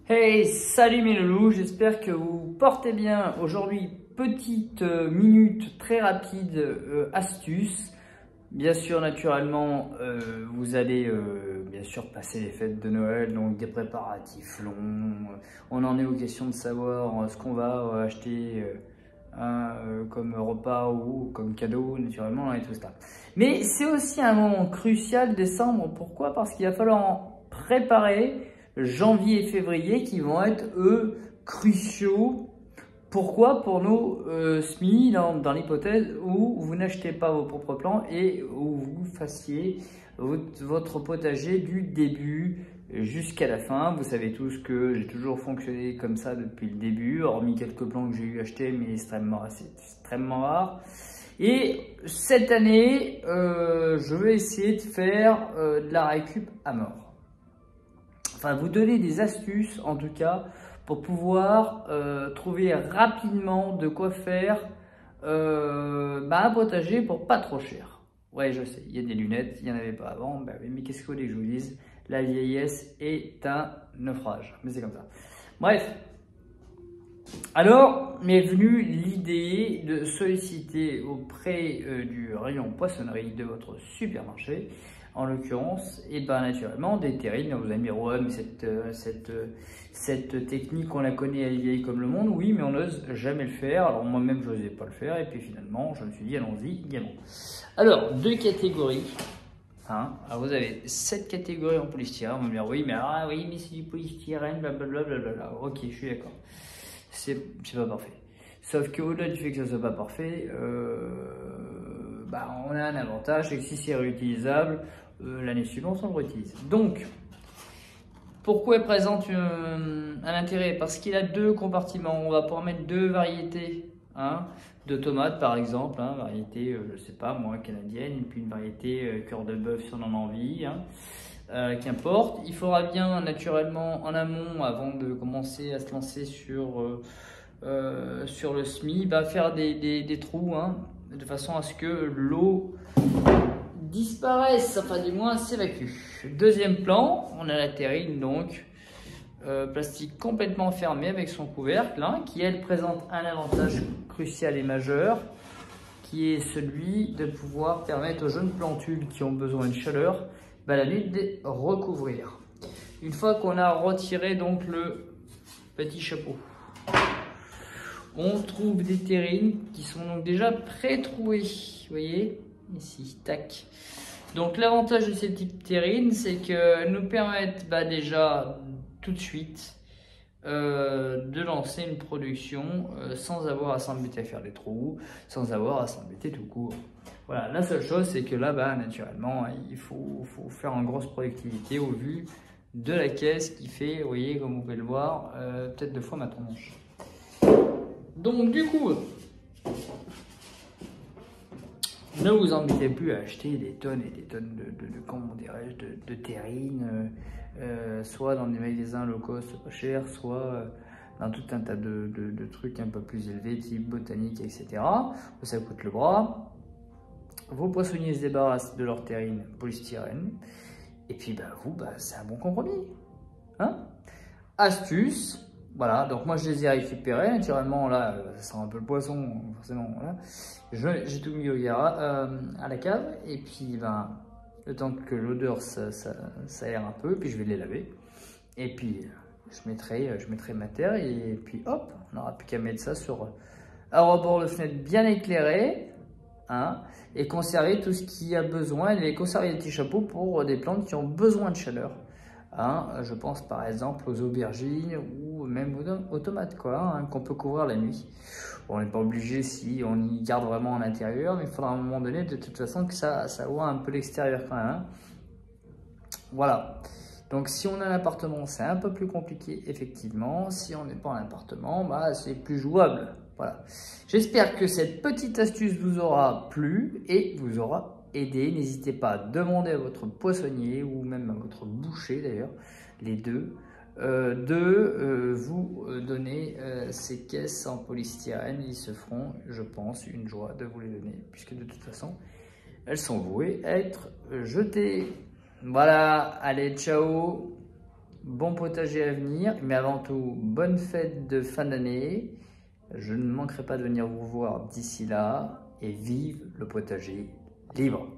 Hey, salut mes loulous, j'espère que vous portez bien. Aujourd'hui, petite minute très rapide astuce. Bien sûr, naturellement, vous allez bien sûr passer les fêtes de Noël, donc des préparatifs longs. On en est aux questions de savoir ce qu'on va acheter comme repas ou comme cadeau, naturellement, et tout ça. Mais c'est aussi un moment crucial, décembre. Pourquoi? Parce qu'il va falloir préparer janvier et février qui vont être, eux, cruciaux. Pourquoi? Pour nos SMI, dans l'hypothèse où vous n'achetez pas vos propres plants et où vous fassiez votre potager du début jusqu'à la fin. Vous savez tous que j'ai toujours fonctionné comme ça depuis le début, hormis quelques plants que j'ai eu achetés, mais c'est extrêmement rare. Et cette année, je vais essayer de faire de la récup à mort. Enfin, vous donner des astuces, en tout cas, pour pouvoir trouver rapidement de quoi faire un potager pour pas trop cher. Ouais, je sais, il y a des lunettes, il n'y en avait pas avant. Bah oui, mais qu'est-ce que vous voulez que je vous dise? La vieillesse est un naufrage. Mais c'est comme ça. Bref. Alors, m'est venue l'idée de solliciter auprès du rayon poissonnerie de votre supermarché, en l'occurrence, et ben naturellement des terrines. Vous allez me dire, ouais, mais cette technique, on la connaît, elle est vieille comme le monde. Oui, mais on n'ose jamais le faire. Alors moi-même, je n'osais pas le faire, et puis finalement, je me suis dit, allons-y, gagnons. Alors, deux catégories. Hein, alors vous avez cette catégorie en polystyrène. On va me dire, oui, mais c'est du polystyrène, blablabla. Ok, je suis d'accord. C'est pas parfait. Sauf qu'au-delà du fait que ça soit pas parfait, on a un avantage, c'est que si c'est réutilisable, l'année suivante on le réutilise. Donc, pourquoi il présente un intérêt? Parce qu'il a deux compartiments. On va pouvoir mettre deux variétés de tomates par exemple, variété, je sais pas moi, canadienne, et puis une variété cœur de bœuf si on en a envie. Qu'importe, il faudra bien naturellement en amont, avant de commencer à se lancer sur le SMI, faire des trous de façon à ce que l'eau disparaisse, enfin du moins s'évacue. Deuxième plan, on a la terrine donc plastique complètement fermé avec son couvercle qui elle présente un avantage crucial et majeur qui est celui de pouvoir permettre aux jeunes plantules qui ont besoin de chaleur la nuit de les recouvrir. Une fois qu'on a retiré donc le petit chapeau, on trouve des terrines qui sont donc déjà pré-trouées. Vous voyez ici, tac. Donc l'avantage de ces petites terrines, c'est qu'elles nous permettent déjà tout de suite de lancer une production sans avoir à s'embêter à faire des trous, sans avoir à s'embêter tout court. Voilà, la seule chose, c'est que là, naturellement, il faut faire une grosse productivité au vu de la caisse qui fait, vous voyez, comme vous pouvez le voir, peut-être 2 fois ma tronche. Donc, du coup, ne vous embêtez plus à acheter des tonnes et des tonnes comment dirais-je, de terrines, soit dans des magasins low cost pas cher, soit dans tout un tas de trucs un peu plus élevés, type botanique, etc. Ça coûte le bras. Vos poissonniers se débarrassent de leur terrine polystyrène. Et puis c'est un bon compromis. Astuce. Voilà, donc moi je les ai récupérés. Naturellement, là, ça sent un peu le poisson, forcément. Voilà. J'ai tout mis à la cave. Et puis, le temps que l'odeur s'aère un peu, puis je vais les laver. Et puis, je mettrai ma terre. Et puis, hop, on n'aura plus qu'à mettre ça sur un rebord de fenêtre bien éclairé. Et conserver tout ce qui a besoin, et conserver des petits chapeaux pour des plantes qui ont besoin de chaleur. Je pense par exemple aux aubergines ou même aux tomates qu'on peut couvrir la nuit. Bon, on n'est pas obligé si on y garde vraiment à l'intérieur, mais il faudra à un moment donné de toute façon que ça voit un peu l'extérieur quand même. Voilà. Donc si on a un appartement, c'est un peu plus compliqué effectivement. Si on n'est pas en appartement, c'est plus jouable. Voilà. J'espère que cette petite astuce vous aura plu et vous aura aidé. N'hésitez pas à demander à votre poissonnier ou même à votre boucher d'ailleurs, les deux, de vous donner ces caisses en polystyrène. Ils se feront, je pense, une joie de vous les donner puisque de toute façon, elles sont vouées à être jetées. Voilà, allez, ciao! bon potager à venir, mais avant tout, bonne fête de fin d'année. Je ne manquerai pas de venir vous voir d'ici là et vive le potager libre.